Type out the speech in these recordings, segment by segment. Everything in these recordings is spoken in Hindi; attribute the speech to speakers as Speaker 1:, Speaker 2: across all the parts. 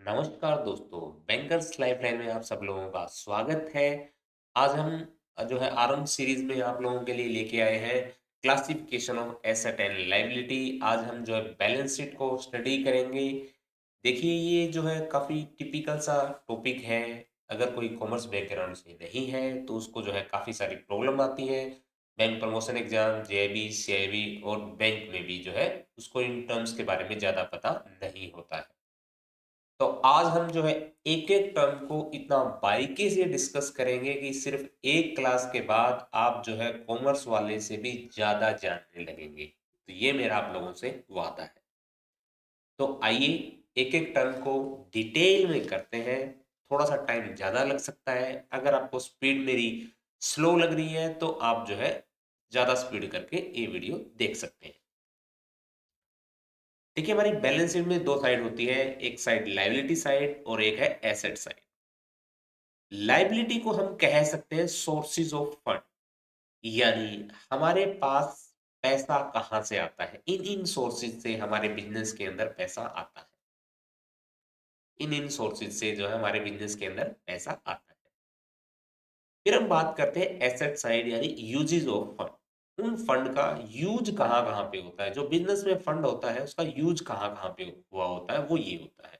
Speaker 1: नमस्कार दोस्तों, बैंकर्स लाइफलाइन में आप सब लोगों का स्वागत है। आज हम जो है आरंभ सीरीज में आप लोगों के लिए लेके आए हैं classification of asset and liability. आज हम जो है बैलेंस शीट को स्टडी करेंगे। देखिए, ये जो है काफ़ी टिपिकल सा टॉपिक है। अगर कोई कॉमर्स बैकग्राउंड से नहीं है तो उसको जो है काफ़ी सारी प्रॉब्लम आती है। Bank promotion exam, JIB, CIB और बैंक में भी जो है उसको इन टर्म्स के बारे में ज़्यादा पता नहीं होता है। तो आज हम जो है एक-एक टर्म को इतना बारीकी से डिस्कस करेंगे कि सिर्फ एक क्लास के बाद आप जो है कॉमर्स वाले से भी ज़्यादा जानने लगेंगे। तो ये मेरा आप लोगों से वादा है। तो आइए एक-एक टर्म को डिटेल में करते हैं। थोड़ा-सा टाइम ज़्यादा लग सकता है। अगर आपको स्पीड मेरी स्लो लग रही है तो आप जो है ज़्यादा स्पीड करके ये वीडियो देख सकते हैं। देखिए, हमारी बैलेंस शीट में 2 साइड होती है, एक साइड लायबिलिटी साइड और एक है एसेट साइड। लायबिलिटी को हम कह सकते हैं सोर्सेज ऑफ फंड, यानी हमारे पास पैसा कहाँ से आता है। इन सोर्सेज से हमारे बिजनेस के अंदर पैसा आता है। इन सोर्सेज से जो है हमारे बिजनेस के अंदर पैसा आता है। फिर हम बात करते हैं एसेट साइड, यानी यूजेस ऑफ फंड। उन फंड का यूज कहाँ कहाँ पे होता है। जो बिजनेस में फंड होता है उसका यूज कहाँ कहाँ पे हुआ होता है, वो ये होता है।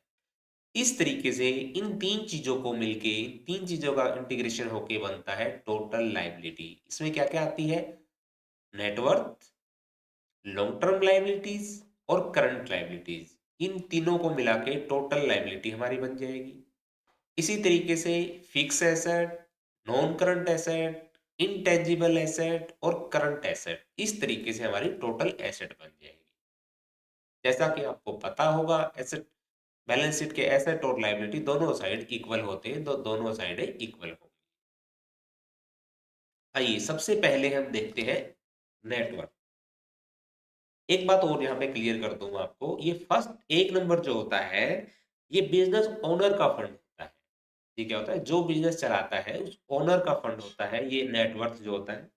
Speaker 1: इस तरीके से इन 3 चीज़ों को मिलके, इन 3 चीज़ों का इंटीग्रेशन होके बनता है टोटल लायबिलिटी। इसमें क्या-क्या आती है? Net worth, long term liabilities और करंट लायबिलिटीज़। इन तीनों को मिला के टोटल लायबिलिटी हमारी बन जाएगी। इसी तरीके से fix asset, non current asset, intangible asset और करंट एसेट, इस तरीके से हमारी टोटल एसेट बन जाएगी। जैसा कि आपको पता होगा, एसेट बैलेंस शीट के एसेट और लायबिलिटी दोनों साइड इक्वल होते हैं, तो दोनों साइडें इक्वल होंगी। आइए सबसे पहले हम देखते हैं नेटवर्क। एक बात और यहाँ पे क्लियर कर दूँ आपको, ये फर्स्ट 1 नंबर जो होता है, ये बिज़नेस ओनर का फंड होता है। ये क्या होता है? जो बिज़नेस चलाता है, उस ओनर का फंड होता है, ये नेटवर्थ जो होता है।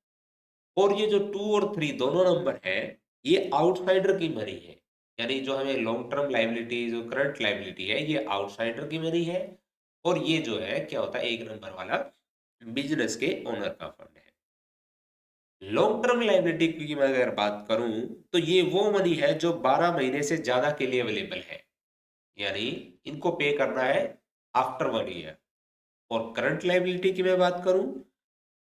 Speaker 1: और ये जो 2 और 3 दोनों नंबर हैं, ये आउटसाइडर की मनी है। यानी जो हमें लॉन्ग टर्म लायबिलिटी, जो करंट लायबिलिटी है, ये आउटसाइडर की मनी है। और ये जो है क्या होता है, 1 नंबर वाला बिज़नेस के ओनर का फंड है। लॉन्ग टर्म लायबिलिटी की मैं अगर बात करूँ, तो ये वो मनी है जो 12 महीने से ज़्यादा के लिए अवेलेबल है। यानी इनको पे करना है आफ्टर 1 ईयर। और करंट लायबिलिटी की मैं बात करूँ,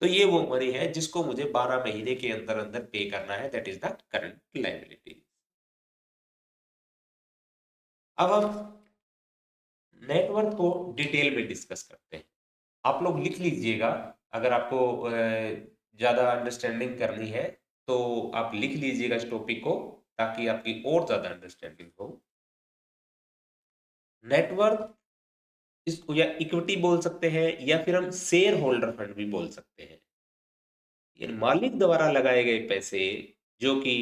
Speaker 1: तो ये वो मनी है जिसको मुझे 12 महीने के अंदर-अंदर पे करना है, that is the current liability. अब हम नेट वर्थ को डिटेल में डिस्कस करते हैं। आप लोग लिख लीजिएगा, अगर आपको ज़्यादा अंडरस्टैंडिंग करनी है, तो आप लिख लीजिएगा इस टॉपिक को, ताकि आपकी और ज़्यादा अंडरस्टैंडिंग हो। नेट वर्थ, इसको या इक्विटी बोल सकते हैं या फिर हम शेयर होल्डर फंड भी बोल सकते हैं। ये मालिक द्वारा लगाए गए पैसे, जो कि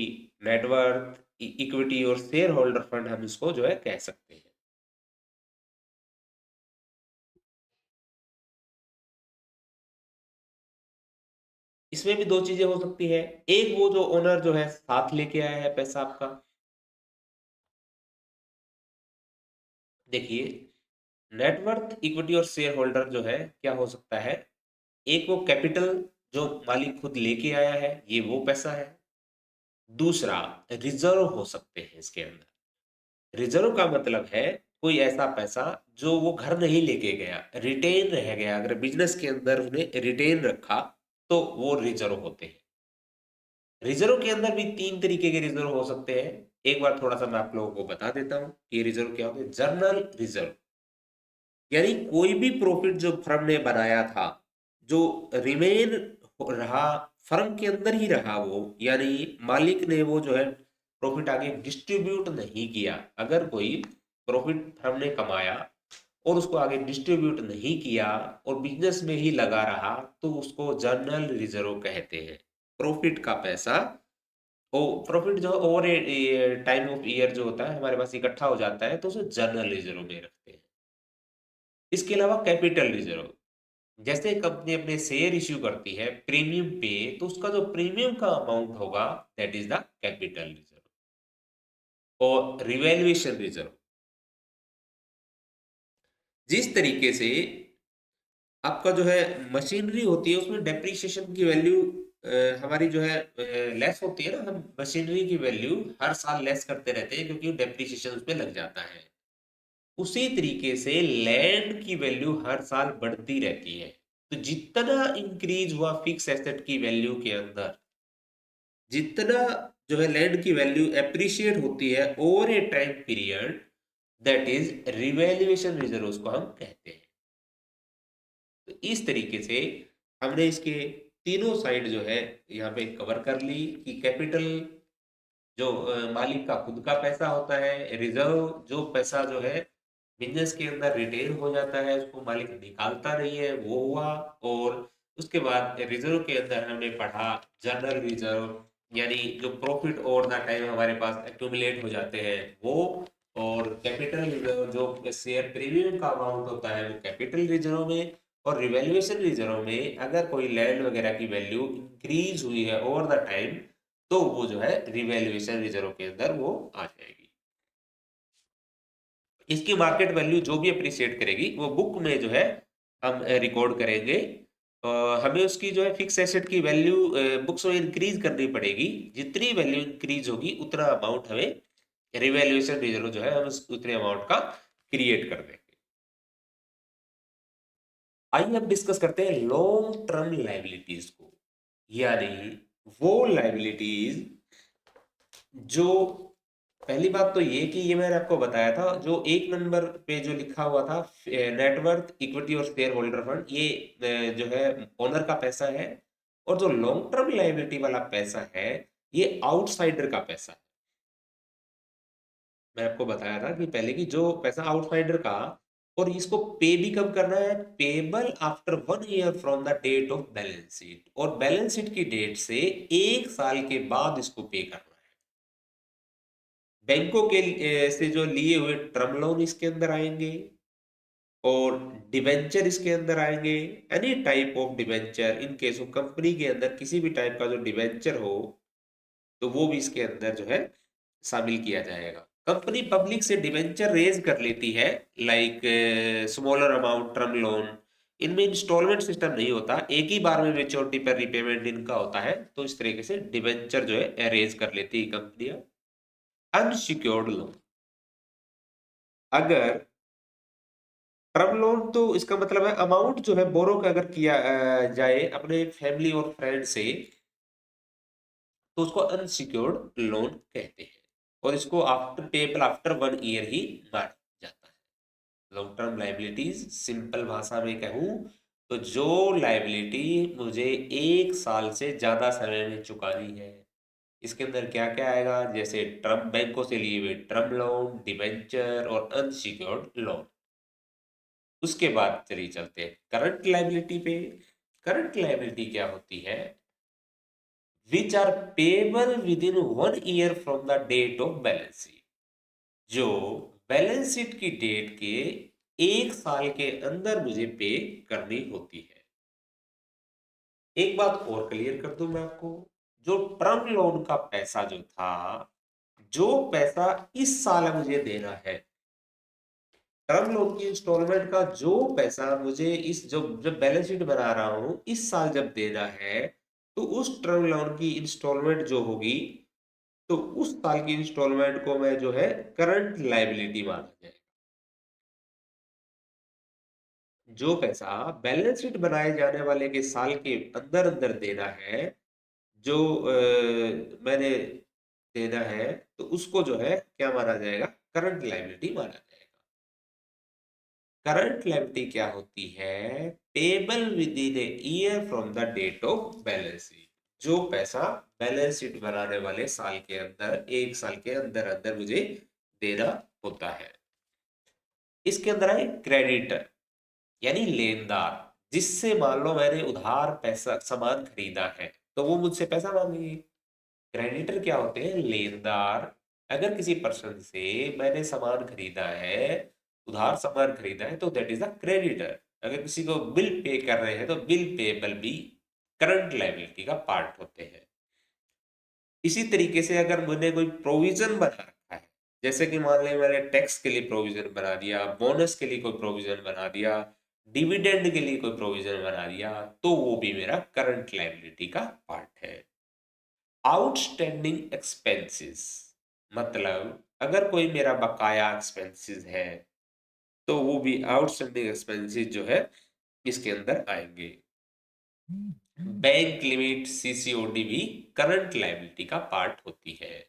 Speaker 1: नेटवर्थ, इक्विटी और शेयर होल्डर फंड, हम इसको जो है कह सकते हैं। इसमें भी दो चीजें हो सकती है। एक, वो जो ओनर जो है साथ लेके आया है पैसा आपका। देखिए, नेटवर्थ, इक्विटी और शेयर होल्डर जो है क्या हो सकता है। एक, वो कैपिटल जो मालिक खुद लेके आया है, ये वो पैसा है। दूसरा, रिजर्व हो सकते हैं इसके अंदर। रिजर्व का मतलब है कोई ऐसा पैसा जो वो घर नहीं लेके गया, रिटेन रह गया। अगर बिजनेस के अंदर उन्हें रिटेन रखा, तो वो रिजर्व होते हैं। रिजर्व के अंदर भी 3 तरीके के रिजर्व हो सकते हैं। एक बार थोड़ा-सा मैं आप लोगों को बता देता हूँ कि ये रिजर्व क्या होते हैं। जर्नल रिजर्व, यानी कोई भी प्रॉफिट जो फर्म ने बनाया था, जो रिमेन रहा, फर्म के अंदर ही रहा वो, यानी मालिक ने वो जो है प्रॉफिट आगे डिस्ट्रीब्यूट नहीं किया। अगर कोई प्रॉफिट फर्म ने कमाया और उसको आगे डिस्ट्रीब्यूट नहीं किया और बिजनेस में ही लगा रहा, तो उसको जर्नल रिजर्व कहते हैं। प्रॉफिट का पैसा, ओ प्रॉफिट जो ओवर टाइम ऑफ ईयर जो होता है हमारे पास इकट्ठा हो जाता है, तो उसे जर्नल रिजर्व में रखते हैं। इसके अलावा कैपिटल रिजर्व, जैसे कंपनी अपने शेयर इश्यू करती है प्रीमियम पे, तो उसका जो प्रीमियम का अमाउंट होगा, that is the capital reserve. और रिवैल्यूएशन रिजर्व, जिस तरीके से आपका जो है मशीनरी होती है उसमें डेप्रिसिएशन की वैल्यू हमारी जो है लेस होती है ना, हम मशीनरी की वैल्यू हर साल लेस करते रहते हैं क्योंकि डेप्रिसिएशन उसमें लग जाता है। उसी तरीके से लैंड की वैल्यू हर साल बढ़ती रहती है। तो जितना इंक्रीज हुआ फिक्स एसेट की वैल्यू के अंदर, जितना जो है लैंड की वैल्यू एप्रिशिएट होती है over A time period, that is revaluation reserve उसको हम कहते हैं। तो इस तरीके से हमने इसके तीनों साइड जो है यहाँ पे कवर कर ली कि कैपिटल जो मालिक का खुद का पैसा होता है, रिजर्व जो पैसा जो है बिजनेस के अंदर रिटेन हो जाता है उसको मालिक निकालता नहीं है, वो हुआ। और उसके बाद रिजर्व के अंदर हमने पढ़ा जनरल रिजर्व, यानी जो प्रॉफिट ओवर द टाइम हमारे पास एक्यूमुलेट हो जाते हैं वो। और कैपिटल रिजर्व जो शेयर प्रीमियम का अमाउंट होता है वो कैपिटल रिजर्व में। और रिवैल्यूएशन रिजर्व में अगर कोई लैंड वगैरह की वैल्यू इंक्रीज हुई है ओवर द टाइम तो वो जो है रिवैल्यूएशन रिजर्व के अंदर वो आ जाएगी। इसकी मार्केट वैल्यू जो भी अप्रिशिएट करेगी वो बुक में जो है हम रिकॉर्ड करेंगे। हमें उसकी जो है फिक्स एसेट की वैल्यू बुक्स में इंक्रीज करनी पड़ेगी। जितनी वैल्यू इंक्रीज होगी उतना अमाउंट हमें रिवैल्यूएशन रिजर्व जो है हम उतने अमाउंट का क्रिएट कर देंगे। आइए अब डिस्कस करते हैं लॉन्ग टर्म लाइबिलिटीज को, यानी वो लाइबिलिटीज जो, पहली बात तो ये कि ये मैंने आपको बताया था जो एक नंबर पे जो लिखा हुआ था नेटवर्थ इक्विटी और शेयर होल्डर फंड, ये जो है ओनर का पैसा है। और जो लॉन्ग टर्म लायबिलिटी वाला पैसा है ये आउटसाइडर का पैसा है। मैं आपको बताया था कि पहले की जो पैसा आउटसाइडर का, और इसको पे भी कब करना है, payable after 1 year from the date of balance sheet, और बैलेंस शीट की डेट से 1 साल के बाद इसको पे करना है। बैंकों के से जो लिए हुए टर्म लोन इसके अंदर आएंगे, और डिबेंचर इसके अंदर आएंगे। Any type of debenture in case of company के अंदर किसी भी टाइप का जो डिबेंचर हो तो वो भी इसके अंदर जो है शामिल किया जाएगा। कंपनी पब्लिक से डिबेंचर रेज कर लेती है, like smaller amount term loan. इनमें इंस्टॉलमेंट सिस्टम नहीं होता, एक ही बार में मेच्योरिटी पर रिपेमेंट इनका होता है। तो इस तरीके से डिबेंचर जो है रेज कर लेती है कंपनियां। अनसिक्योर्ड लोन, अगर टर्म लोन तो इसका मतलब है अमाउंट जो है बोरो का अगर किया जाए अपने फैमिली और फ्रेंड से तो उसको अनसिक्योर्ड लोन कहते हैं। और इसको आफ्टर पेबल आफ्टर 1 ईयर ही माना जाता है। लॉन्ग टर्म लाइबिलिटीज सिंपल भाषा में कहूं तो जो लाइबिलिटी मुझे 1 साल से ज्यादा समय में चुकानी है। इसके अंदर क्या क्या आएगा, जैसे ट्रम बैंकों से लिए हुए टर्म लोन, डिबेंचर और अनसिक्योर्ड लोन। उसके बाद चलिए चलते हैं करंट लायबिलिटी पे। करंट लायबिलिटी क्या होती है, which are payable within 1 year from the date of balance sheet, जो बैलेंस शीट की डेट के 1 साल के अंदर मुझे पे करनी होती है। एक बात और क्लियर कर दूं मैं आपको, जो टर्म लोन का पैसा जो था, जो पैसा इस साल मुझे देना है, टर्म लोन की इंस्टॉलमेंट का जो पैसा मुझे इस जो जब बैलेंस शीट बना रहा हूं इस साल जब देना है, तो उस टर्म लोन की इंस्टॉलमेंट जो होगी तो उस साल की इंस्टॉलमेंट को मैं जो है करंट लायबिलिटी माना जाएगा। जो पैसा बैलेंस शीट बनाए जाने वाले के साल के अंदर अंदर देना है, जो मैंने देना है, तो उसको जो है क्या माना जाएगा, करंट लायबिलिटी माना जाएगा। करंट लायबिलिटी क्या होती है, payable within a year from the date of balance sheet, जो पैसा बैलेंस शीट बनाने वाले साल के अंदर 1 साल के अंदर अंदर मुझे देना होता है। इसके अंदर है क्रेडिटर, यानी लेनदार, जिससे मान लो मैंने उधार पैसा सामान खरीदा है तो वो मुझसे पैसा मांगेंगे। क्रेडिटर क्या होते हैं, लेनदार। अगर किसी पर्सन से मैंने सामान खरीदा है, उधार सामान खरीदा है, तो दैट इज अ क्रेडिटर। अगर किसी को बिल पे कर रहे हैं तो बिल पेबल भी करंट लायबिलिटी का पार्ट होते हैं। इसी तरीके से अगर मैंने कोई प्रोविजन बना रखा है, जैसे कि मान लें मैंने टैक्स के लिए प्रोविजन बना दिया, बोनस के लिए कोई प्रोविजन बना दिया, डिविडेंड के लिए कोई प्रोविजन बना दिया, तो वो भी मेरा करंट लायबिलिटी का पार्ट है। आउटस्टैंडिंग एक्सपेंसेस मतलब अगर कोई मेरा बकाया एक्सपेंसेस है तो वो भी आउटस्टैंडिंग एक्सपेंसेस जो है इसके अंदर आएंगे। बैंक लिमिट सीसीओडी भी करंट लायबिलिटी का पार्ट होती है।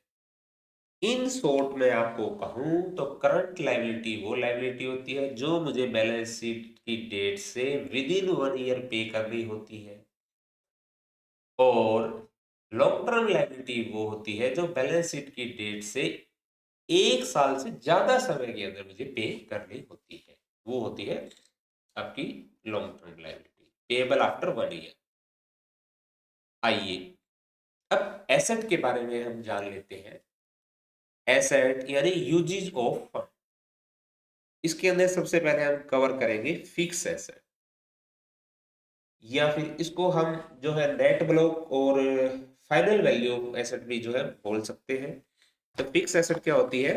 Speaker 1: इन शॉर्ट में आपको कहूं तो करंट लायबिलिटी वो लायबिलिटी होती है जो मुझे बैलेंस शीट की डेट से विद इन 1 ईयर पे करनी होती है, और लॉन्ग टर्म लायबिलिटी वो होती है जो बैलेंस शीट की डेट से 1 साल से ज्यादा समय के अंदर मुझे पे करनी होती है। वो होती है आपकी long term liability, payable after 1 year. आइए अब एसेट के बारे में हम जान लेते हैं। एसेट यानी यूजेज ऑफ फंड, इसके अंदर सबसे पहले हम कवर करेंगे फिक्स एसेट, या फिर इसको हम जो है नेट ब्लॉक और फाइनल वैल्यू एसेट भी जो है बोल सकते हैं। तो फिक्स एसेट क्या होती है?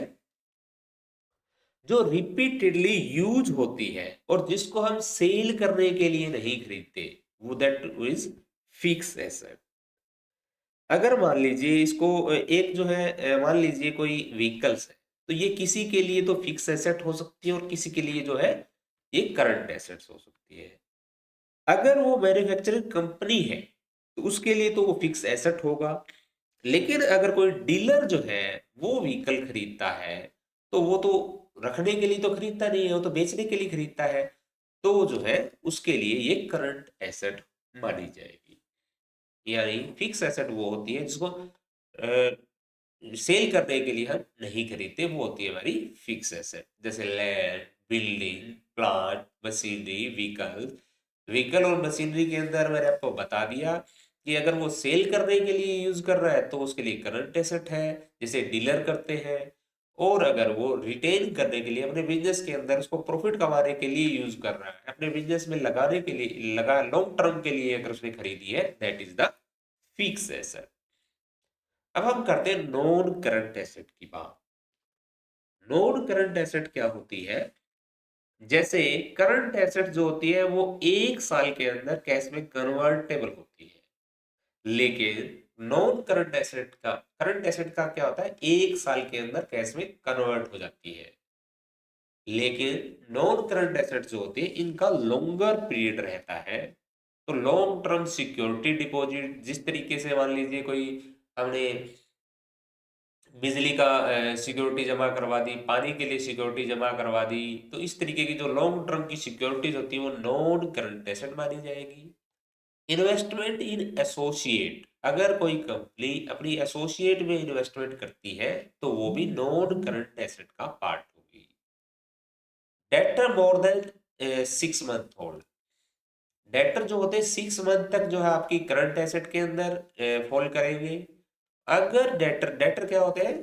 Speaker 1: जो रिपीटेडली यूज होती है और जिसको हम सेल करने के लिए नहीं खरीदते, वो दैट इज फिक्स एसेट। अगर मान लीजिए इसको एक जो है मान लीजिए कोई व्हीकल्स है, तो ये किसी के लिए तो फिक्स एसेट हो सकती है और किसी के लिए जो है ये करंट एसेट्स हो सकती है। अगर वो मैन्युफैक्चरिंग कंपनी है तो उसके लिए तो वो फिक्स एसेट होगा, लेकिन अगर कोई डीलर जो है वो व्हीकल खरीदता है तो वो तो रखने के लिए तो खरीदता नहीं है, वो तो बेचने के लिए खरीदता है, तो जो है उसके लिए ये करंट एसेट मानी जाएगी। यानी फिक्स एसेट वो होती है जिसको सेल करने के लिए हम नहीं खरीदते, वो होती है हमारी फिक्स एसेट। जैसे land, building, plant, machinery, vehicle. Vehicle और मशीनरी के अंदर मैंने आपको बता दिया कि अगर वो सेल करने के लिए यूज कर रहा है तो उसके लिए करंट एसेट है, जिसे डीलर करते हैं। और अगर वो रिटेन करने के लिए अपने बिजनेस के अंदर उसको प्रॉफिट कमाने के लिए यूज कर रहा है, अपने बिजनेस में लगाने के लिए लगा लॉन्ग टर्म के लिए अगर उसने खरीदी है, that is the fix asset. अब हम करते हैं नॉन करंट एसेट की बात। नॉन करंट एसेट क्या होती है? जैसे करंट एसेट जो होती है वो 1 साल के अंदर कैश में कन्वर्टेबल होती है, लेकिन नॉन करंट एसेट का क्या होता है, 1 साल के अंदर कैश में कन्वर्ट हो जाती है। लेकिन नॉन करंट एसेट जो होती है इनका लॉन्गर पीरियड रहता है। तो लॉन्ग टर्म सिक्योरिटी डिपॉजिट, जिस तरीके से मान लीजिए कोई हमने बिजली का सिक्योरिटी जमा करवा दी, पानी के लिए सिक्योरिटी जमा करवा दी, तो इस तरीके की जो लॉन्ग टर्म की सिक्योरिटीज होती है वो नॉन करंट एसेट मानी जाएगी। इन्वेस्टमेंट इन एसोसिएट, अगर कोई कंपनी अपनी एसोसिएट में इन्वेस्टमेंट करती है तो वो भी नॉन करंट एसेट का पार्ट होगी। Debtor more than 6 month hold, debtor जो होते हैं 6 मंथ तक जो है आपकी करंट एसेट के अंदर फॉल करेंगे। अगर डेटर डेटर क्या होते हैं?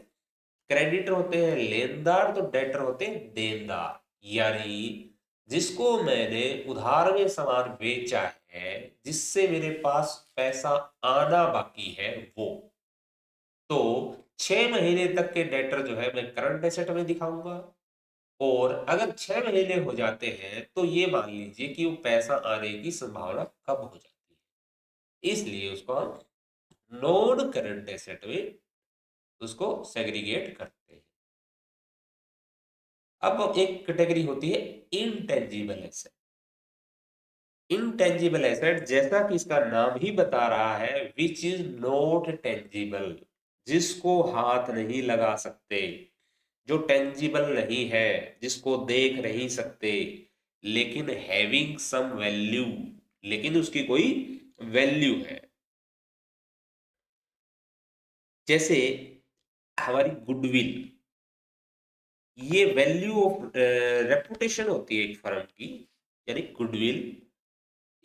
Speaker 1: क्रेडिटर होते हैं लेनदार, तो डेटर होते हैं देनदार। यानी जिसको मैंने उधार में सामान बेचा है, जिससे मेरे पास पैसा आना बाकी है, वो तो 6 महीने तक के डेटर जो है मैं करंट एसेट में दिखाऊंगा। और अगर 6 महीने हो जाते हैं तो ये मान लीजिए कि वो पैसा आने की संभावना कम हो जाती है, इसलिए उसको हम नॉन करंट एसेट में उसको सेग्रीगेट करते हैं। अब एक कैटेगरी होती है इनटेंजिबल एसेट। इनटेंजिबल एसेट जैसा कि इसका नाम ही बता रहा है, विच इज नॉट टेंजिबल, जिसको हाथ नहीं लगा सकते, जो टेंजिबल नहीं है, जिसको देख नहीं सकते, लेकिन हैविंग सम वैल्यू, लेकिन उसकी कोई वैल्यू है। जैसे हमारी गुडविल, ये वैल्यू ऑफ रेपुटेशन होती है एक फर्म की, यानी गुडविल।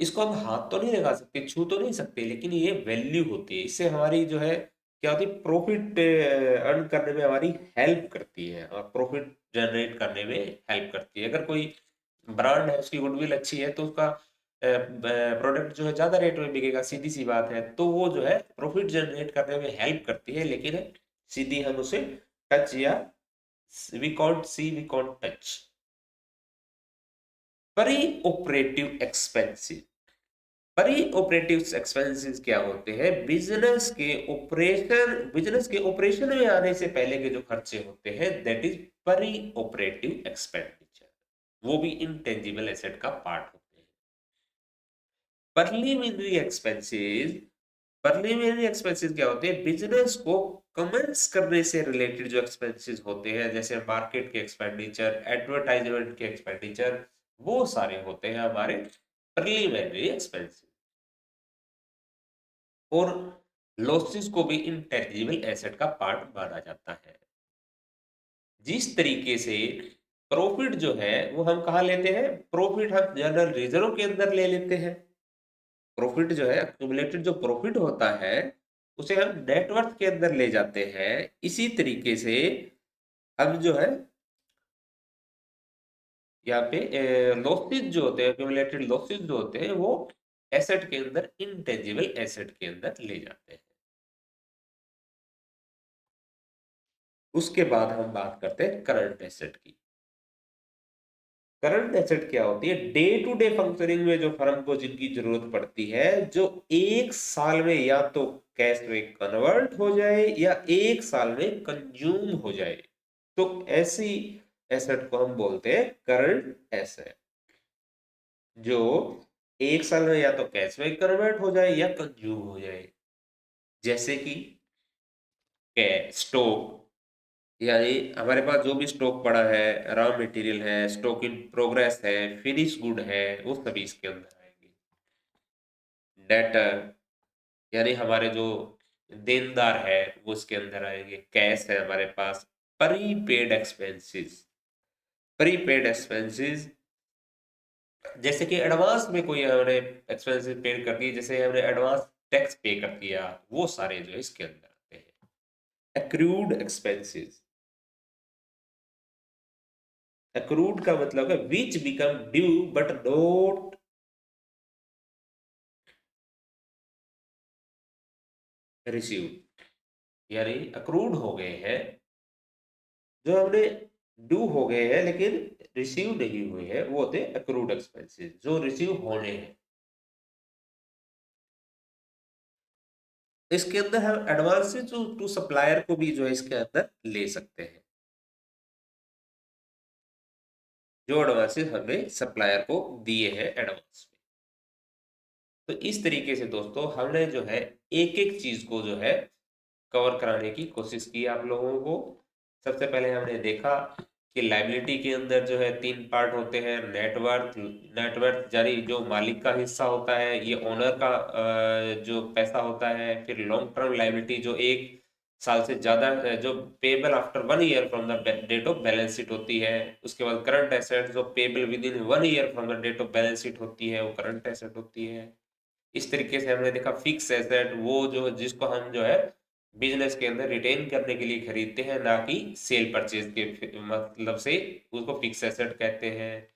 Speaker 1: इसको हम हाथ तो नहीं लगा सकते, छू तो नहीं सकते, लेकिन ये वैल्यू होती है। इससे हमारी जो है क्या होती है, प्रॉफिट अर्न करने में हमारी हेल्प करती है, प्रॉफिट जनरेट करने में हेल्प करती है। अगर कोई ब्रांड है उसकी गुडविल अच्छी है तो उसका प्रोडक्ट जो है ज्यादा रेट में बिकेगा, सीधी सी बात है, तो वो जो है प्रॉफिट जनरेट करने में हेल्प करती है, लेकिन सीधी हम उसे टच या we can't see, we can't touch. परी ऑपरेटिव एक्सपेंसिव, परी ऑपरेटिव एक्सपेंसेस क्या होते हैं? बिजनेस के ऑपरेशन में आने से पहले के जो खर्चे होते हैं, दैट इज परी ऑपरेटिव एक्सपेंडिचर, वो भी इंटेंजिबल एसेट का पार्ट होते हैं। पर्लिमिनरी एक्सपेंसेस, पर्लिमिनरी एक्सपेंसेस क्या होते हैं? बिजनेस को कमेंस करने से रिलेटेड जो एक्सपेंसेस होते हैं, जैसे मार्केट के एक्सपेंडिचर, एडवर्टाइजमेंट के एक्सपेंडिचर, वो सारे होते हैं हमारे प्रीलिमिनरी एक्सपेंसेस। और लॉसेस को भी इंटेंजिबल एसेट का पार्ट माना जाता है। जिस तरीके से प्रॉफिट जो है वो हम कहाँ लेते हैं? प्रॉफिट हम जनरल रिजर्व के अंदर ले लेते हैं। प्रॉफिट जो है, एक्यूमुलेटेड जो प्रॉफिट होता है, उसे हम नेटवर्थ के अंदर ले जाते हैं। इसी तरीके से हम जो है यहाँ पे लॉसेस जो होते हैं, एक्यूमुलेटेड लॉसेस जो होते हैं, वो एसेट के अंदर, इंटेंजिबल एसेट के अंदर ले जाते हैं। उसके बाद हम बात करते हैं करंट एसेट की। करंट एसेट क्या होती है? डे टू डे फंक्शनिंग में जो फर्म को जिनकी जरूरत पड़ती है, जो एक साल में या तो कैश में कन्वर्ट हो जाए या एक साल में कंज्यूम हो जाए, तो ऐसी एसेट को हम बोलते हैं करंट एसेट, जो एक साल में या तो कैश में कन्वर्ट हो जाए या कंज्यूम हो जाए। जैसे कि स्टॉक, यानी हमारे पास जो भी स्टॉक पड़ा है, रॉ मटेरियल है, स्टॉक इन प्रोग्रेस है, फिनिश गुड है, वो सभी इसके अंदर आएंगे। डेटर, यानी हमारे जो देनदार है वो इसके अंदर आएंगे। कैश है हमारे पास। प्रीपेड एक्सपेंसेस, प्रीपेड एक्सपेंसेस जैसे कि एडवांस में कोई हमने एक्सपेंसेस पे कर दिए, जैसे हमने एडवांस टैक्स पे कर दिया, वो सारे जो इसके अंदर आते हैं। एक्रूड एक्सपेंसेस, एक्रूड का मतलब है विच become due but not receive, यानी अक्रूड हो गए हैं, जो हमने ड्यू हो गए हैं लेकिन रिसीव नहीं हुए हैं, वो होते हैं अक्रूड एक्सपेंसेस, जो रिसीव होने हैं। इसके अंदर हम एडवांसेस टू सप्लायर को भी जो है इसके अंदर ले सकते हैं, जो एडवांसेस हमने सप्लायर को दिए हैं एडवांस में। तो इस तरीके से दोस्तों हमने जो है एक एक चीज को जो है कवर कराने की कोशिश की आप लोगों को। सबसे पहले हमने देखा कि लाइबिलिटी के अंदर जो है तीन पार्ट होते हैं। नेटवर्थ, नेटवर्थ यानी जो मालिक का हिस्सा होता है, ये ओनर का जो पैसा होता है। फिर लॉन्ग टर्म लाइबिलिटी जो एक साल से ज्यादा जो payable after 1 year from the date of balance sheet होती है। उसके बाद करंट एसेट जो payable within 1 year from the date of balance sheet होती है, वो करंट एसेट होती है। इस तरीके से हमने देखा फिक्स एसेट, वो जो जिसको हम जो है बिजनेस के अंदर रिटेन करने के लिए खरीदते हैं, ना कि सेल परचेज के मतलब से, उसको फिक्स एसेट कहते हैं।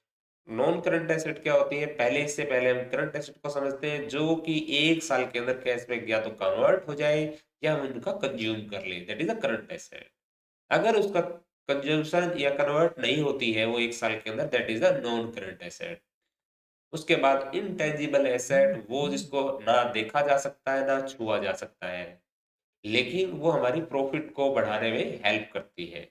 Speaker 1: नॉन करंट एसेट क्या होती है? पहले, इससे पहले हम करंट एसेट को समझते हैं, जो कि एक साल के अंदर कैश में या तो कन्वर्ट हो जाए या हम उनका कंज्यूम कर ले, that is a current asset. अगर उसका कंजम्पशन या कन्वर्ट नहीं होती है वो एक साल के अंदर, that is a non current asset. उसके बाद इनटेंजिबल एसेट, वो जिसको ना देखा जा सकता है ना छुआ जा सकता है, लेकिन वो हमारी प्रॉफिट को बढ़ाने में हेल्प करती है।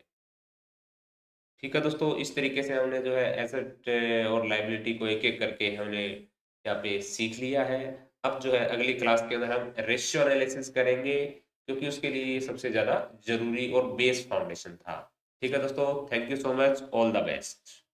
Speaker 1: ठीक है दोस्तों, इस तरीके से हमने जो है एसेट और लाइबिलिटी को एक एक करके हमने यहाँ पे सीख लिया है। अब जो है अगली क्लास के अंदर हम रेशियो एनालिसिस करेंगे, क्योंकि उसके लिए ये सबसे ज्यादा जरूरी और बेस फाउंडेशन था। ठीक है दोस्तों, thank you so much, all the best.